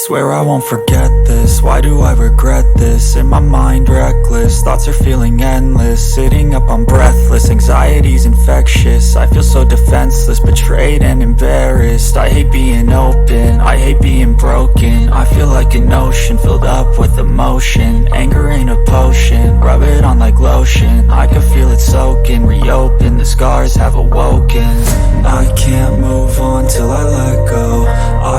Swear I won't forget this, why do I regret this? In my mind reckless, thoughts are feeling endless. Sitting up I'm breathless, anxiety's infectious. I feel so defenseless, betrayed and embarrassed. I hate being open, I hate being broken. I feel like an ocean filled up with emotion. Anger ain't a potion, rub it on like lotion. I can feel it soaking, reopen, the scars have awoken. I can't move on till I let go.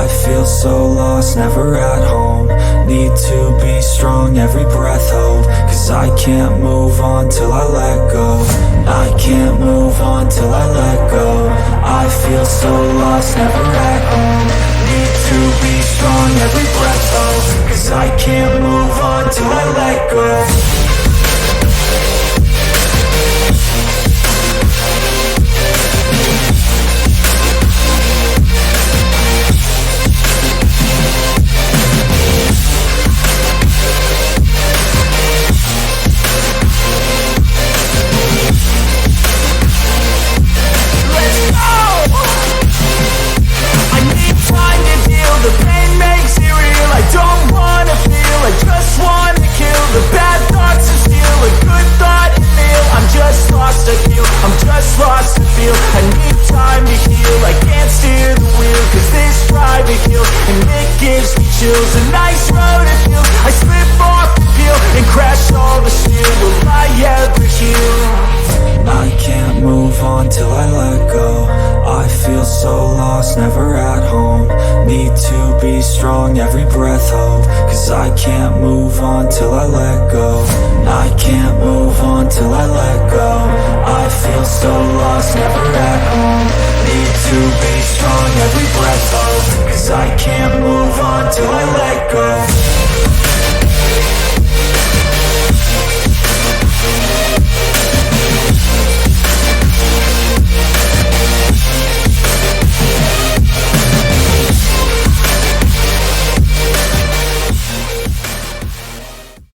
I feel so lost, never at home. Need to be strong, every breath hold. Cause I can't move on till I let go. I can't move on till I let go. I feel so lost, never at home. Need to be strong, every breath hold. Cause I can't move on till I let go. A nice road to feel. I slip off the peel and crash all the steel. Will I ever heal? I can't move on till I let go. I feel so lost, never at home. Need to be strong, every breath hold. Cause I can't move on till I let go. I can't move on till I let go. I feel so lost, never at home. Need to be strong, every breath hold. Cause I can't move on till I let go.